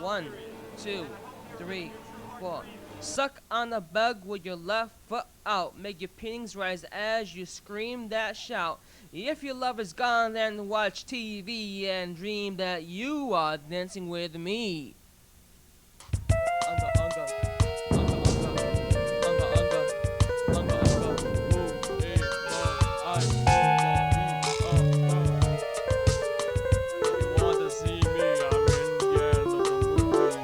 1, 2, 3, 4. Suck on the bug with your left foot out. Make your panties rise as you scream that shout. If your love is gone, then watch TV and dream that you are dancing with me. Unga, unga. Unga, unga. Unga, unga. Unga, unga. Ooh, eh, I, If you want to see me, I'm in the end of the movie, baby.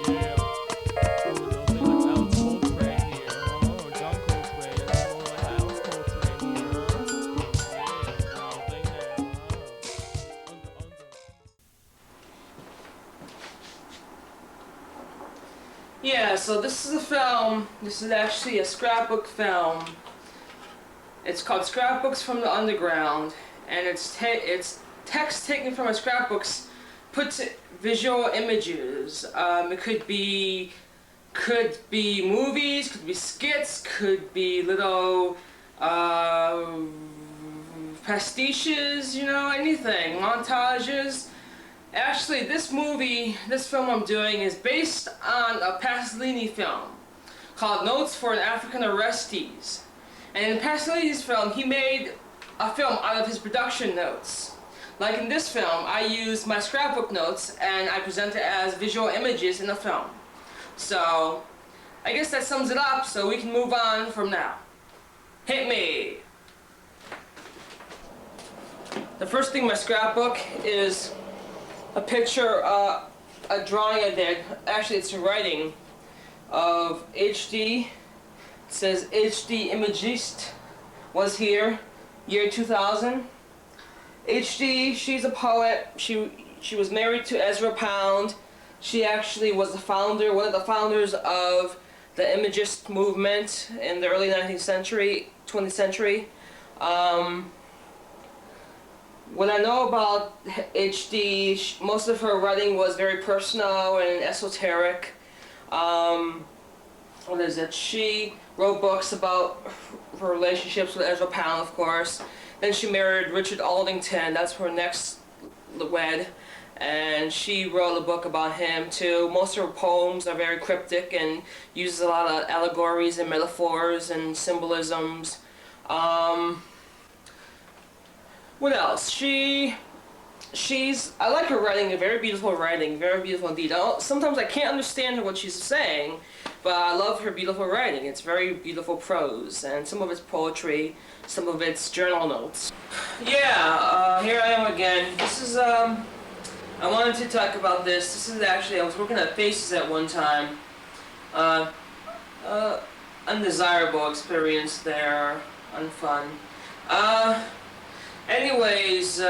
Yeah. Ooh, they'll say like Alex Coltrane here. Oh, John Coltrane. It's more like Alex Coltrane here. Yeah, I'll think that. Unga, unga. Yeah, so this is a film. This is actually a scrapbook film. It's called Scrapbooks from the Underground, and it's text taken from a scrapbooks, put to visual images. It could be movies, could be skits, could be little pastiches, you know, anything, montages. Actually, this film I'm doing is based on a Pasolini film called Notes for an African Arrestees. And in Pasolini's film, he made a film out of his production notes. Like in this film, I use my scrapbook notes and I present it as visual images in the film. So, I guess that sums it up, so we can move on from now. Hit me! The first thing in my scrapbook is a picture, a drawing I did. Actually, it's a writing of HD. It says HD Imagist was here, year 2000. HD, she's a poet. She was married to Ezra Pound. She actually was the founder, one of the founders of the Imagist movement in the early 19th century, 20th century. What I know about HD, most of her writing was very personal and esoteric. What is it? She wrote books about her relationships with Ezra Pound, of course. Then she married Richard Aldington. That's her next wed. And she wrote a book about him too. Most of her poems are very cryptic and uses a lot of allegories and metaphors and symbolisms. What else? I like her writing, very beautiful writing, very beautiful indeed. Sometimes I can't understand what she's saying, but I love her beautiful writing. It's very beautiful prose, and some of it's poetry, some of it's journal notes. Yeah, here I am again. This is, I wanted to talk about this. This is actually, I was working at Faces at one time. Undesirable experience there, unfun. Anyways,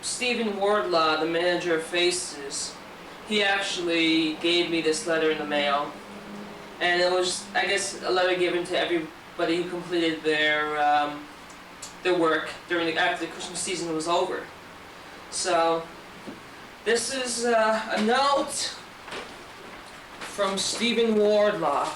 Stephen Wardlaw, the manager of Faces, he actually gave me this letter in the mail. And it was, I guess, a letter given to everybody who completed their work after the Christmas season was over. So, this is a note from Stephen Wardlaw.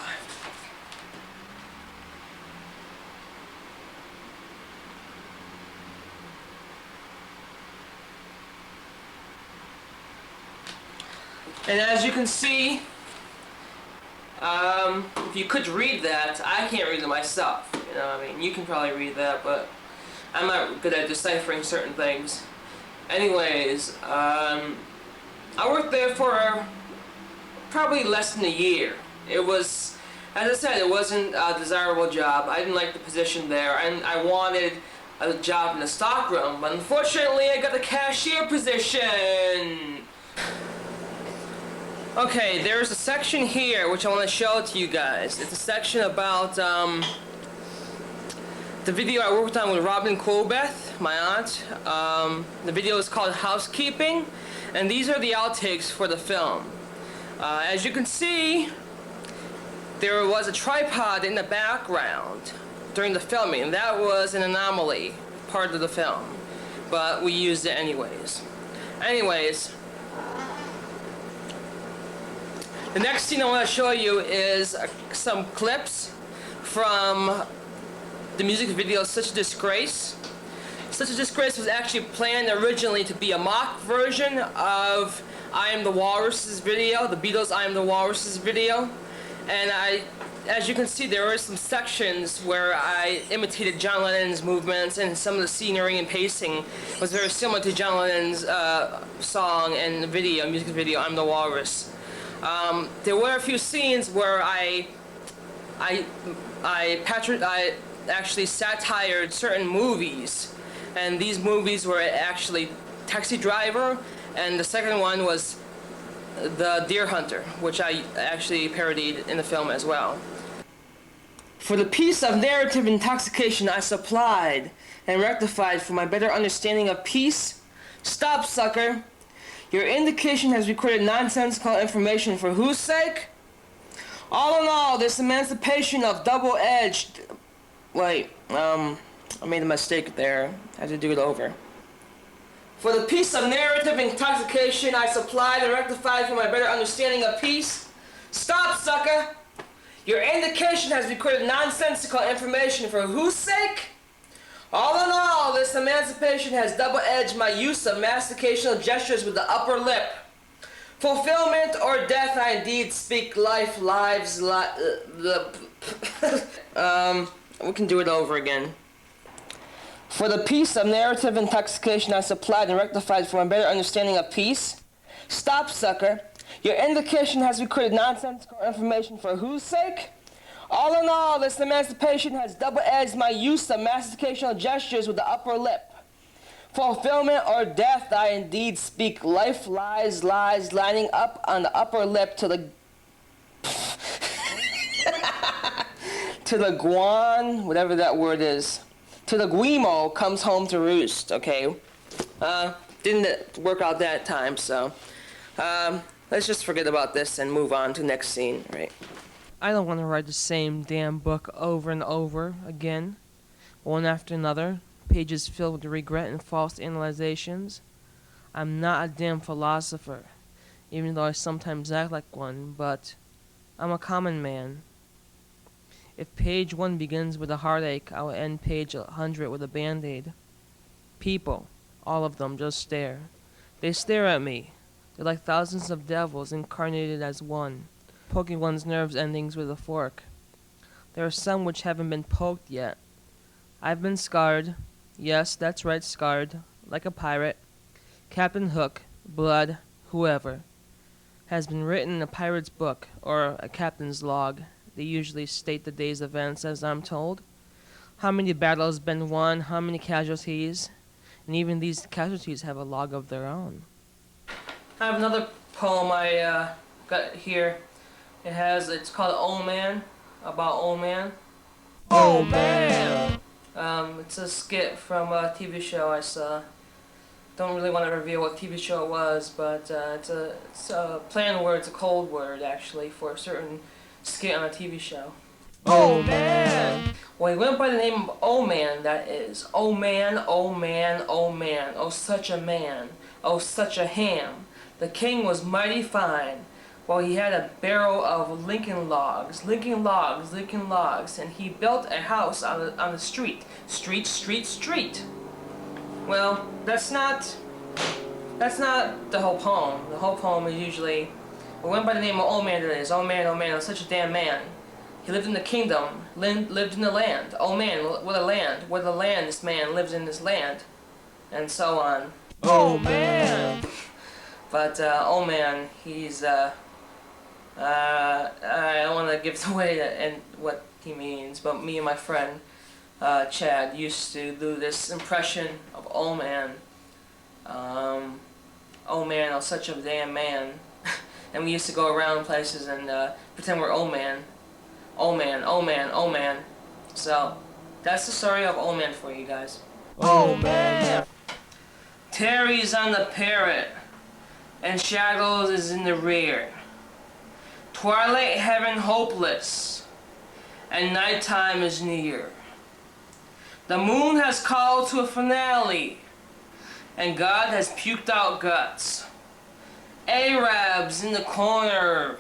And as you can see, if you could read that, I can't read it myself. You know, I mean, you can probably read that, but I'm not good at deciphering certain things. Anyways, I worked there for probably less than a year. It was, as I said, it wasn't a desirable job. I didn't like the position there, and I wanted a job in the stockroom, but unfortunately I got the cashier position. Okay, there's a section here which I want to show to you guys. It's a section about the video I worked on with Robin Colbeth, my aunt. The video is called Housekeeping, and these are the outtakes for the film. As you can see, there was a tripod in the background during the filming, and that was an anomaly, part of the film. But we used it anyways. The next scene I want to show you is some clips from the music video Such a Disgrace. Such a Disgrace was actually planned originally to be a mock version of I Am the Walrus's video, the Beatles' I Am the Walrus's video. And as you can see, there were some sections where I imitated John Lennon's movements, and some of the scenery and pacing was very similar to John Lennon's song and the video, music video, I'm the Walrus. There were a few scenes where I actually satired certain movies, and these movies were actually Taxi Driver, and the second one was The Deer Hunter, which I actually parodied in the film as well. For the piece of narrative intoxication I supplied and rectified for my better understanding of peace, stop, sucker. Your indication has recorded nonsensical information for whose sake? All in all, this emancipation of double-edged... Wait, I made a mistake there. I had to do it over. For the piece of narrative intoxication I supplied and rectified for my better understanding of peace. Stop, sucker! Your indication has recorded nonsensical information for whose sake? All in all, this emancipation has double-edged my use of masticational gestures with the upper lip. Fulfillment or death, I indeed speak life, lives, we can do it over again. For the piece of narrative intoxication I supplied and rectified for my better understanding of peace. Stop, sucker. Your indication has recorded nonsensical information for whose sake? All in all, this emancipation has double-edged my use of masticational gestures with the upper lip. Fulfillment or death, I indeed speak life, lies, lining up on the upper lip to the... to the guan, whatever that word is. To the guimo comes home to roost, okay? Didn't work out that time, so... let's just forget about this and move on to the next scene, right? I don't want to write the same damn book over and over again, one after another, pages filled with regret and false analyzations. I'm not a damn philosopher, even though I sometimes act like one, but I'm a common man. If page 1 begins with a heartache, I will end page 100 with a band-aid. People, all of them, just stare. They stare at me. They're like thousands of devils incarnated as one, poking one's nerves endings with a fork. There are some which haven't been poked yet. I've been scarred. Yes, that's right, scarred. Like a pirate. Captain Hook, Blood, whoever. Has been written in a pirate's book, or a captain's log. They usually state the day's events, as I'm told. How many battles been won, how many casualties. And even these casualties have a log of their own. I have another poem I got here. It's called Old Man, about Old Man. Oh man! It's a skit from a TV show I saw. Don't really want to reveal what TV show it was, but it's a play on words, a cold word actually, for a certain skit on a TV show. Oh man! Well, he went by the name of Oh Man, that is. Oh man, oh man, oh man, oh such a man, oh such a ham. The king was mighty fine. Well, he had a barrel of Lincoln logs, and he built a house on the street. Street. Well, that's not the whole poem. The whole poem is usually, it went by the name of Old Man, that is. Oh man, oh such a damn man. He lived in the kingdom, lived in the land. Oh man, what a land. What a land, this man lives in this land. And so on. Oh man! But, oh man, he's, I don't want to give away and what he means, but me and my friend, Chad, used to do this impression of oh man. Oh man, I'm such a damn man. And we used to go around places and pretend we're oh man. Oh man, oh man, oh man. So, that's the story of oh man for you guys. Oh man! Terry's on the parrot, and Shadows is in the rear. Twilight heaven hopeless, and nighttime is near. The moon has called to a finale, and God has puked out guts. Arabs in the corner,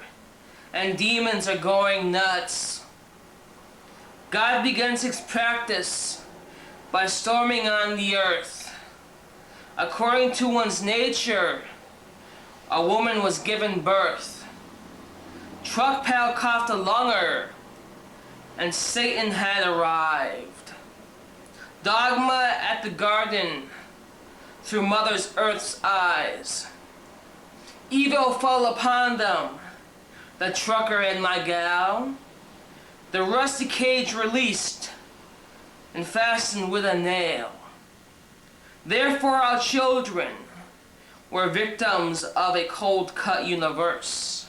and demons are going nuts. God begins his practice, by storming on the earth. According to one's nature, a woman was given birth. Truck pal coughed a lunger, and Satan had arrived. Dogma at the garden, through Mother's Earth's eyes. Evil fell upon them, the trucker and my gal. The rusty cage released and fastened with a nail. Therefore our children were victims of a cold-cut universe.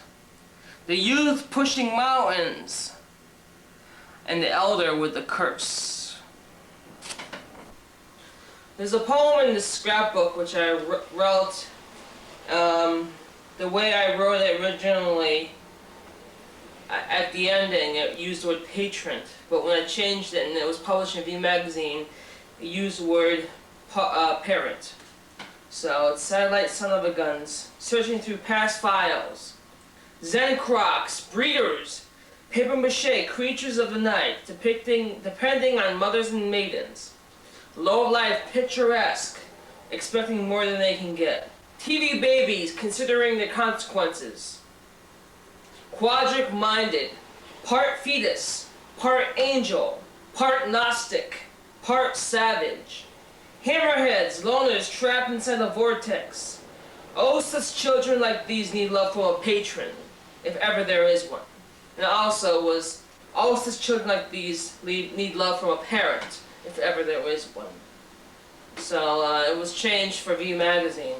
The youth pushing mountains, and the elder with the curse. There's a poem in the scrapbook which I wrote the way I wrote it originally. At the ending, it used the word patron, but when I changed it and it was published in V Magazine, it used the word parent. So it's Satellite Son of a Guns, searching through past files. Zen crocs, breeders, papier-mâché creatures of the night, depending on mothers and maidens. Low-life, picturesque, expecting more than they can get. TV babies, considering their consequences. Quadric-minded, part fetus, part angel, part Gnostic, part savage. Hammerheads, loners trapped inside a vortex. Oh, such children like these need love from a patron, if ever there is one. And it also was, all such children like these need love from a parent, if ever there is one. So it was changed for V Magazine.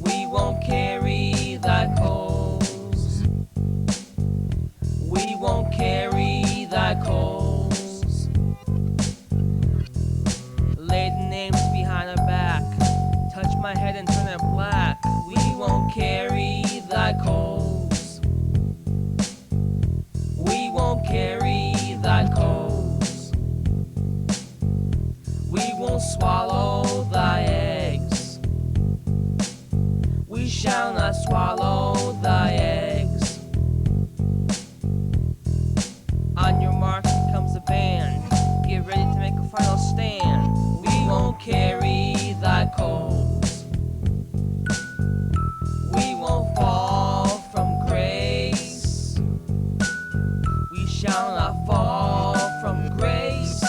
We won't carry thy coals. We won't carry thy coals. Lay the names behind our back. Touch my head and turn it black. We won't carry thy coals. We won't carry thy coals. We won't swallow thy eggs. We shall not swallow thy eggs. On your marks, here comes the band. Get ready to make a final stand. We won't carry thy coals. We won't fall from grace. We shall not fall from grace.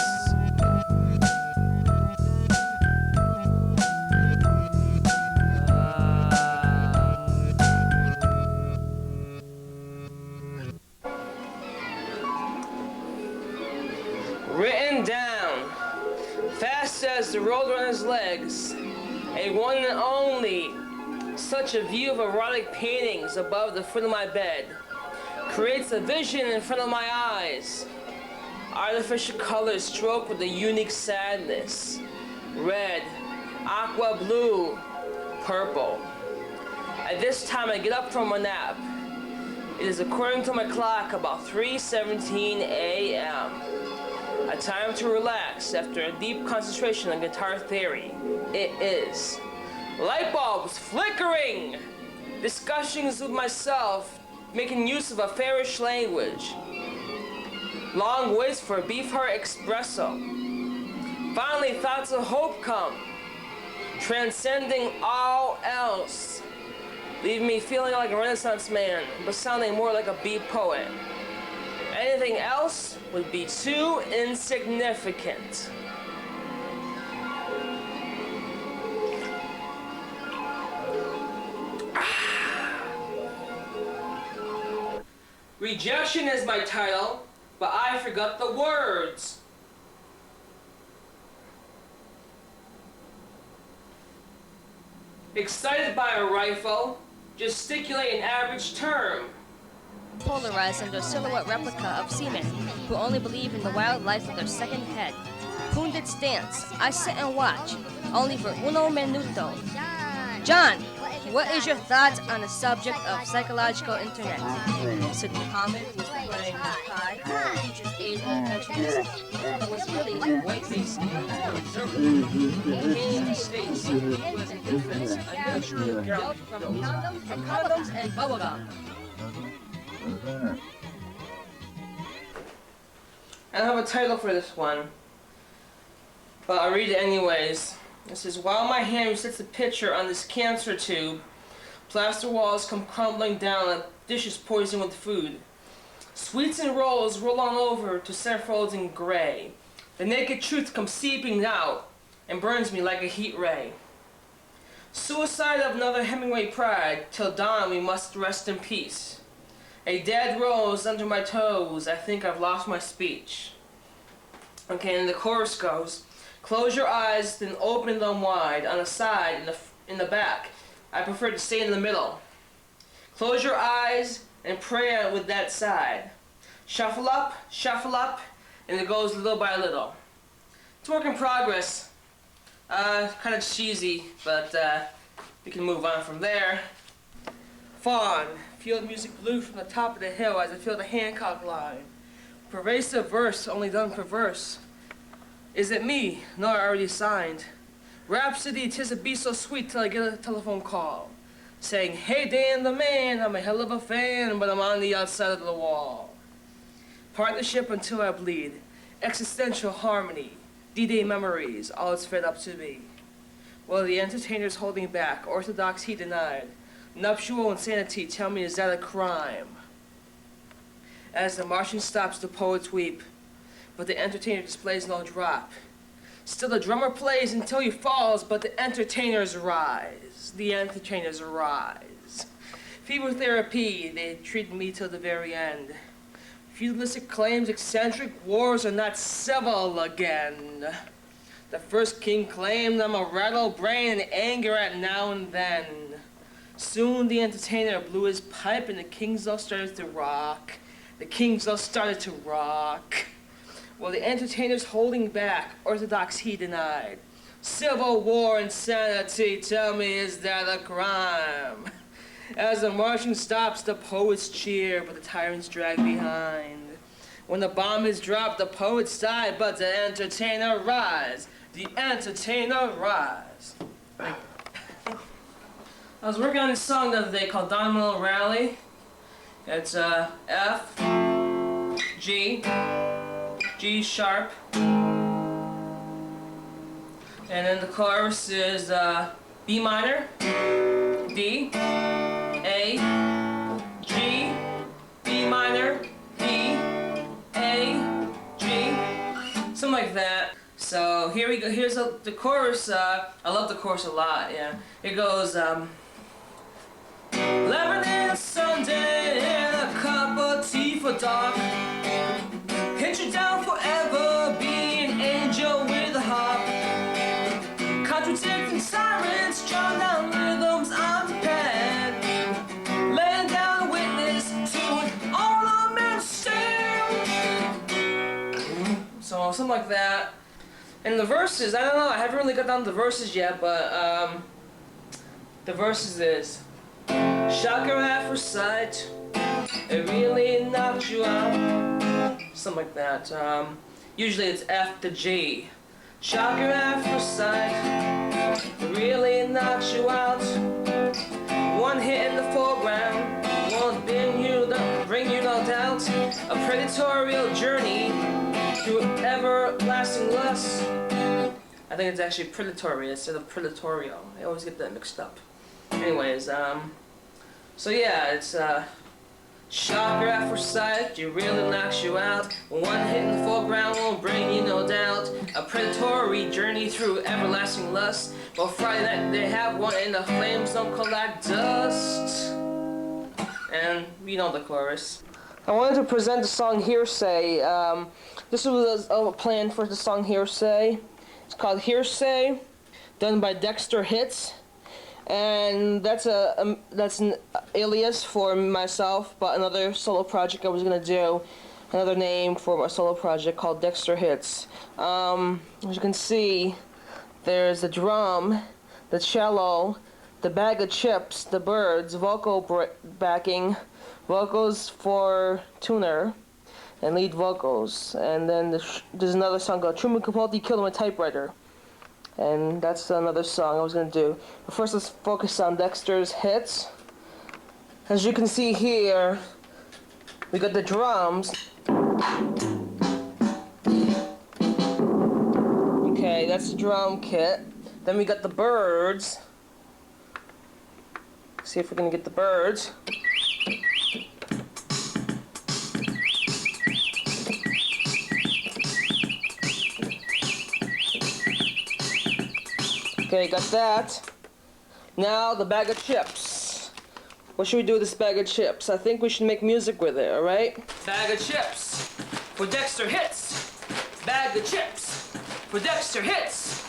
Written down, fast as the roadrunner's legs, a one and only, such a view of erotic paintings above the foot of my bed, creates a vision in front of my eyes. Artificial colors stroke with a unique sadness. Red, aqua blue, purple. At this time I get up from a nap. It is, according to my clock, about 3:17 a.m. A time to relax after a deep concentration on guitar theory. It is. Light bulbs flickering! Discussions with myself, making use of a fairish language. Long waits for beef heart espresso. Finally, thoughts of hope come, transcending all else, leaving me feeling like a Renaissance man, but sounding more like a beat poet. Anything else would be too insignificant. Rejection is my title, but I forgot the words. Excited by a rifle, gesticulate an average term. Polarized under silhouette replica of seamen who only believe in the wild life of their second head. Pundits dance, I sit and watch, only for uno minuto. John, What is your thoughts on the subject of psychological internet? Said Muhammad, who was playing Kai, teaches Asian perfectionist, was really white-faced in the States. He was an infant, a nurturing girl from condoms and bubblegum. I don't have a title for this one, but I'll read it anyways. It says, while my hand resets the picture on this cancer tube, plaster walls come crumbling down and dishes poisoned with food. Sweets and rolls roll on over to centerfolds in gray. The naked truth comes seeping out and burns me like a heat ray. Suicide of another Hemingway pride, till dawn we must rest in peace. A dead rose under my toes, I think I've lost my speech. Okay, and the chorus goes, close your eyes, then open them wide, on the side, in the back. I prefer to stay in the middle. Close your eyes and pray with that side. Shuffle up, and it goes little by little. It's work in progress. Kind of cheesy, but we can move on from there. Fawn, feel the music blue from the top of the hill as I feel the Hancock line. Pervasive verse, only done perverse. Is it me? No, I already signed. Rhapsody, 'tis a be so sweet till I get a telephone call saying, hey Dan the man, I'm a hell of a fan, but I'm on the outside of the wall. Partnership until I bleed. Existential harmony. D-Day memories, all it's fed up to be. Well, the entertainer's holding back. Orthodox he denied. Nuptial insanity, tell me, is that a crime? As the Martian stops, the poets weep, but the entertainer displays no drop. Still the drummer plays until he falls, but the entertainers rise. The entertainers rise. Fever therapy, they treat me till the very end. Feudalistic claims, eccentric wars are not civil again. The first king claimed I'm a rattle brain and anger at now and then. Soon the entertainer blew his pipe and the kings all started to rock. The kings all started to rock. Well, the entertainer's holding back. Orthodox he denied. Civil war insanity, tell me, is that a crime? As the Martian stops, the poets cheer, but the tyrants drag behind. When the bomb is dropped, the poets die, but the entertainer rise. The entertainer rise. I was working on this song the other day called Don Rally. It's F, G, G sharp, and then the chorus is B minor, D, A, G, B minor, D, A, G, something like that. So here we go. Here's the chorus. I love the chorus a lot. Yeah, it goes. Lebanon Sunday and a cup of tea for dark. Hit you down forever, be an angel with a harp. Contradicting sirens, drown down rhythms unprepared. Laying down a witness to all of men stand. So something like that. And the verses, I don't know, I haven't really got down to the verses yet, but the verses is shocker at first sight, it really knocked you out. Something like that. Usually it's F to G. Shocker at first sight, it really knocks you out. One hit in the foreground won't bring you no doubt. A predatorial journey through everlasting lust. I think it's actually predatory instead of predatorial. I always get that mixed up. Anyways, so yeah, it's shocker at first sight, it really knocks you out. One hit in the foreground won't bring you no doubt. A predatory journey through everlasting lust. Well, Friday night they have one and the flames don't collect dust. And you know the chorus. I wanted to present the song Hearsay. This was a plan for the song Hearsay. It's called Hearsay, done by Dexter Hits. And that's an alias for myself, but another solo project I was gonna do, another name for my solo project called Dexter Hits. As you can see, there's the drum, the cello, The Bag of Chips, The Birds, backing, vocals for Tuner, and lead vocals. And then there's another song called Truman Capote Killed My Typewriter. And that's another song I was going to do. But first let's focus on Dexter's hits. As you can see here, we got the drums. Okay, that's the drum kit. Then we got the birds. See if we can get the birds. Okay, got that. Now the bag of chips. What should we do with this bag of chips? I think we should make music with it, alright? Bag of chips. For Dexter hits. Bag of chips. For Dexter hits.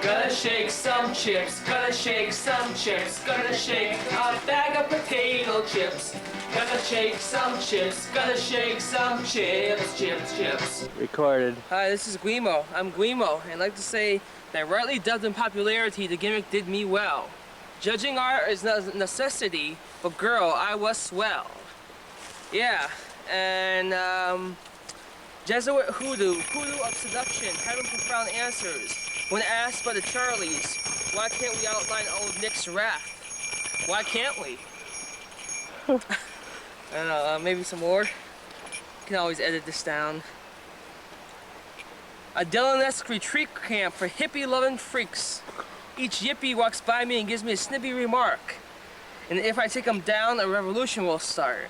Gotta shake some chips, gotta shake some chips, gotta shake a bag of potato chips. Gotta shake some chips, gotta shake some chips, chips. Recorded. Hi, this is Guimo. I'm Guimo, and I'd like to say that rightly dubbed in popularity, the gimmick did me well. Judging art is not a necessity, but girl, I was swell. Yeah, and Jesuit hoodoo of seduction, having profound answers. When asked by the Charlies, why can't we outline old Nick's wrath? Why can't we? I don't know, maybe some more? You can always edit this down. A Dylan-esque retreat camp for hippie-loving freaks. Each yippie walks by me and gives me a snippy remark. And if I take them down, a revolution will start.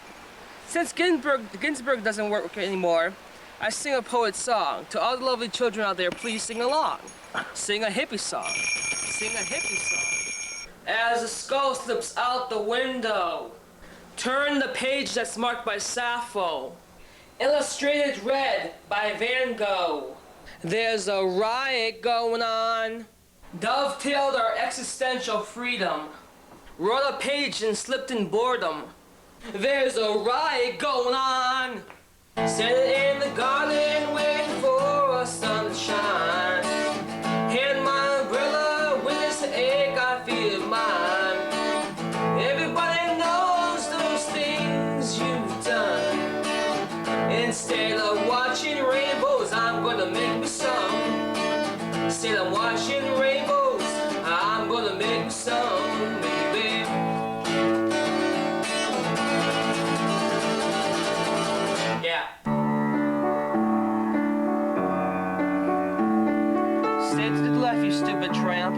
Since Ginsberg doesn't work anymore, I sing a poet's song. To all the lovely children out there, please sing along. Sing a hippie song. Sing a hippie song. As the skull slips out the window, turn the page that's marked by Sappho. Illustrated red by Van Gogh. There's a riot going on. Dovetailed our existential freedom. Wrote a page and slipped in boredom. There's a riot going on. Sitting in the garden waiting for a sun to shine. Hand my umbrella when it's an ache I feel mine. Everybody knows those things you've done. Instead of watching rainbows, I'm gonna make me some. Instead of watching rainbows, I'm gonna make me some, baby. Yeah. Stay to the left, you stupid tramp.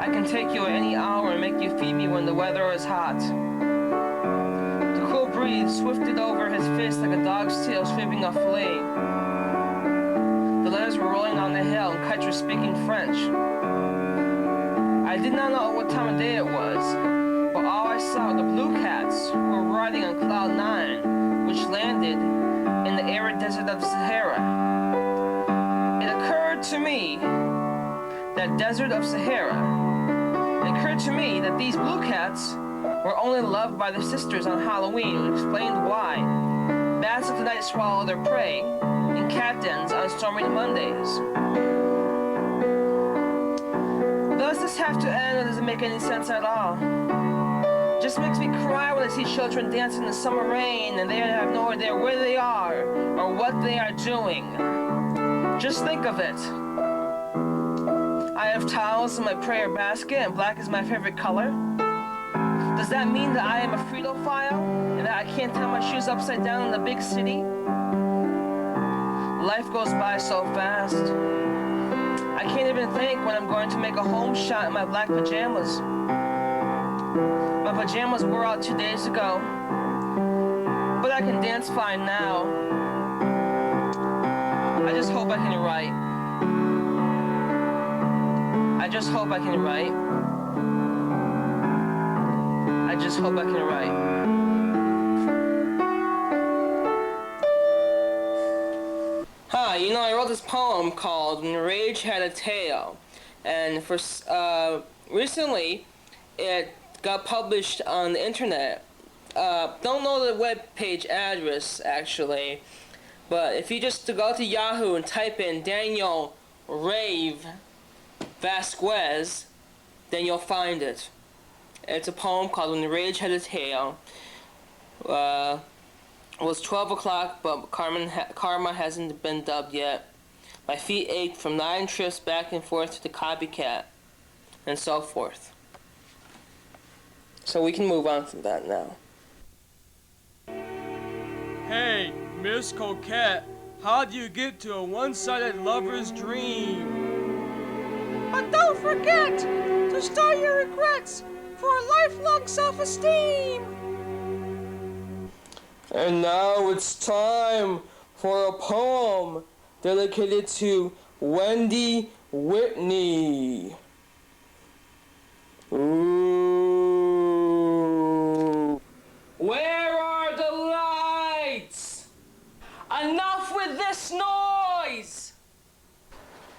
I can take you at any hour and make you feed me when the weather is hot. The cool breeze swifted over his fist like a dog's tail sweeping a flea. The letters were rolling down the hill and kites were speaking French. I did not know what time of day it was, but all I saw were the blue cats who were riding on Cloud 9, which landed in the arid desert of Sahara. It occurred to me that desert of Sahara. It occurred to me that these blue cats were only loved by their sisters on Halloween, which explained why bats of the night swallow their prey in cat dens on stormy Mondays. Does this have to end, or does it make any sense at all? Just makes me cry when I see children dancing in the summer rain and they have no idea where they are or what they are doing. Just think of it. I have towels in my prayer basket and black is my favorite color. Does that mean that I am a Frito-phile and that I can't tie my shoes upside down in the big city? Life goes by so fast. I can't even think when I'm going to make a home shot in my black pajamas. My pajamas wore out 2 days ago, but I can dance fine now. I just hope I can write. I just hope I can write. I just hope I can write. Hi, you know, I wrote this poem called When Rage Had a Tail, and for recently it got published on the internet. Don't know the web page address actually, but if you just go to Yahoo and type in Daniel Rave Vazquez, then you'll find it. It's a poem called When the Rage Had a Tail. It was 12 o'clock, but karma hasn't been dubbed yet. My feet ached from 9 trips back and forth to the copycat, and so forth. So we can move on from that now. Hey, Miss Coquette, how do you get to a one-sided lover's dream? But don't forget to store your regrets for lifelong self-esteem. And now it's time for a poem dedicated to Wendy Whitney. Ooh. Where are the lights? Enough with this noise!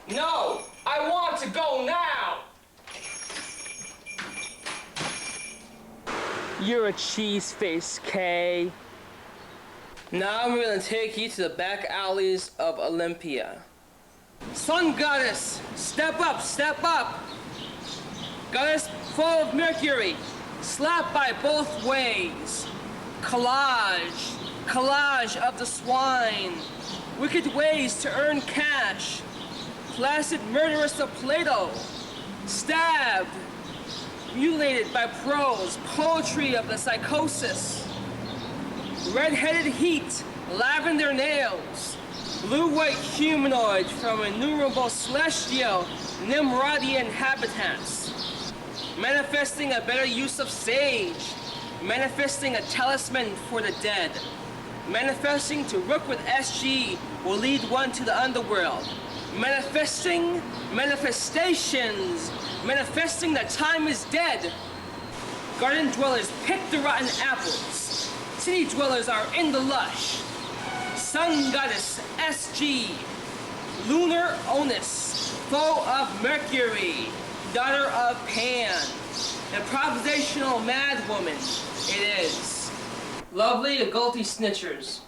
No, I want to go now! You're a cheese-face, Kay. Now I'm gonna take you to the back alleys of Olympia. Sun goddess, step up, step up! Goddess full of mercury, slap by both ways. Collage, collage of the swine. Wicked ways to earn cash. Placid murderess of Plato. Stabbed, mutilated by prose, poetry of the psychosis. Red-headed heat, lavender nails, blue-white humanoid from innumerable celestial Nimrodian habitats, manifesting a better use of sage, manifesting a talisman for the dead, manifesting to rook with SG will lead one to the underworld, manifesting manifestations, manifesting that time is dead. Garden dwellers pick the rotten apples. City dwellers are in the lush. Sun goddess SG, lunar onus, foe of Mercury, daughter of Pan, improvisational madwoman, it is. Lovely Agouti snitchers.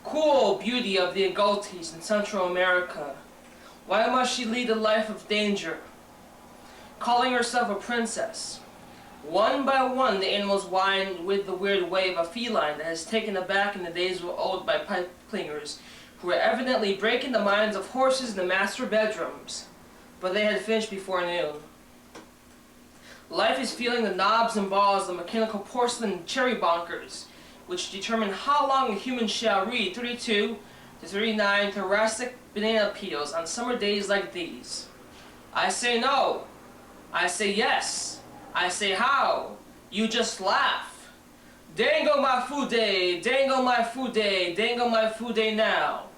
Cool beauty of the Agoutis in Central America. Why must she lead a life of danger? Calling herself a princess. One by one, the animals whine with the weird way of a feline that has taken aback in the days old by pipe clingers, who were evidently breaking the minds of horses in the master bedrooms. But they had finished before noon. Life is feeling the knobs and balls of mechanical porcelain cherry bonkers, which determine how long a human shall read 32 to 39 thoracic banana peels on summer days like these. I say no. I say yes. I say how? You just laugh. Dango my food day, dango my food day, dango my food day now.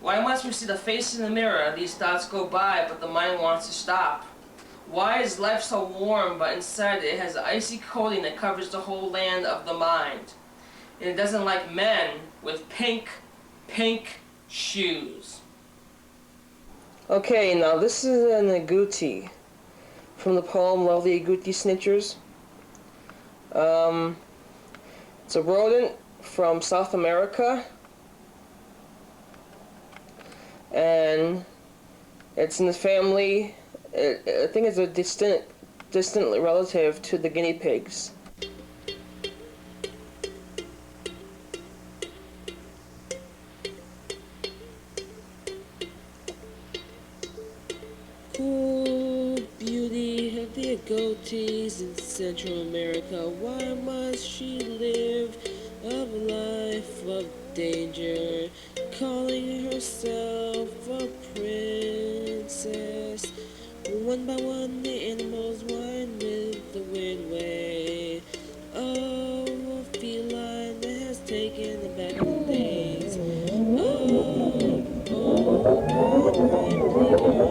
Why must we see the face in the mirror? These thoughts go by, but the mind wants to stop. Why is life so warm, but inside it has an icy coating that covers the whole land of the mind? And it doesn't like men with pink shoes. Okay, now this is an agouti from the poem Lovely Agouti Snitchers. It's a rodent from South America, and it's in the family. I think it's a distant relative to the guinea pigs. Cool beauty of the Agoutis in Central America. Why must she live a life of danger, calling herself a princess? One by one, the animals whine with the weird way of a feline that has taken the back of the days. Players were evidently breaking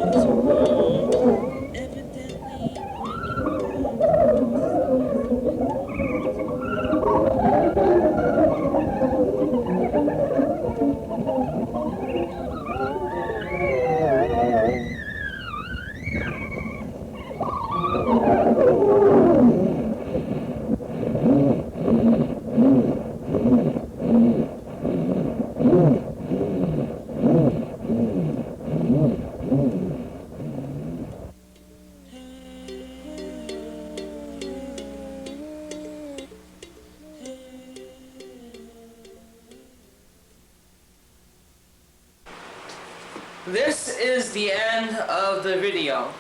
this is the end of the video.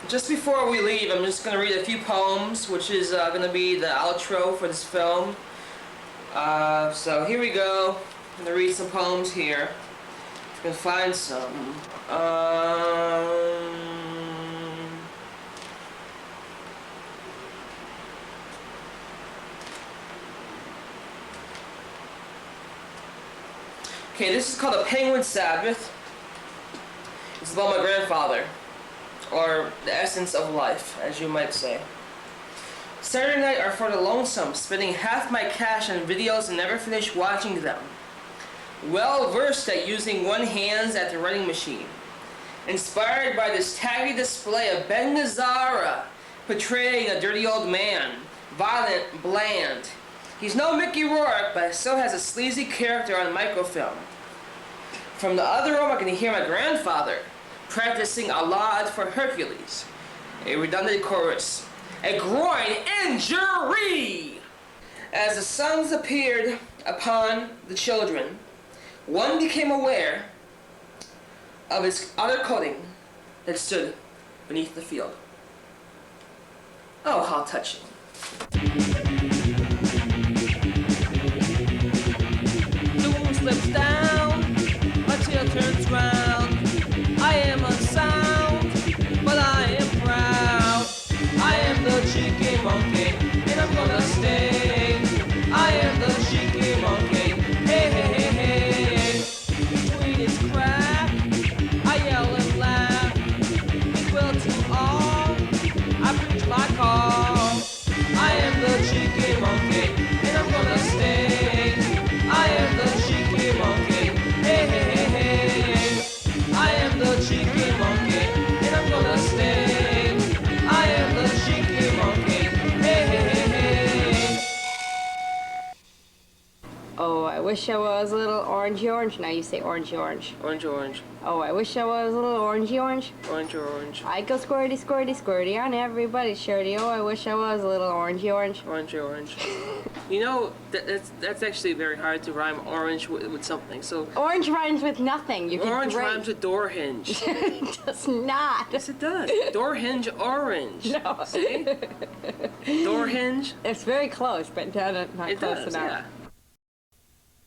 Just before we leave, I'm just going to read a few poems, which is going to be the outro for this film. So here we go. I'm going to read some poems here. You can find some. Okay, this is called A Penguin Sabbath. It's about my grandfather, or the essence of life, as you might say. Saturday night are for the lonesome, spending half my cash on videos and never finish watching them. Well versed at using one hand at the writing machine. Inspired by this tacky display of Ben Gazzara portraying a dirty old man, violent, bland. He's no Mickey Rourke, but still has a sleazy character on microfilm. From the other room I can hear my grandfather practicing a laud for Hercules. A redundant chorus. A groin injury! As the sons appeared upon the children, one became aware of its outer coating that stood beneath the field. Oh, how touching. The moon slips down, my tail turns round. I am unsound, but I am proud. I am the cheeky monkey, and I'm gonna stay. I am the cheeky monkey, hey, hey, hey, hey. Between its crack, I yell and laugh. Equal to all, I preach my call. I am the cheeky monkey, and I'm gonna stay. I am the cheeky monkey, hey, hey, hey, hey. I am the cheeky monkey, and I'm gonna stay. I am the cheeky monkey, hey, hey, hey, hey. Oh, I wish I was a little orangey orange. Now you say orangey orange. Orange, orange, Oh, I wish I was a little orangey orange. orange, orange, I go squirty, squirty, squirty on everybody's shirty. Oh, I wish I was a little orangey orange. orange, orange. You know, that's actually very hard to rhyme orange with something. So Orange rhymes with nothing. You orange can rhymes with door hinge. It does not. Yes, it does. Door hinge orange. No. See? Door hinge. It's very close, but not It close does, enough. yeah.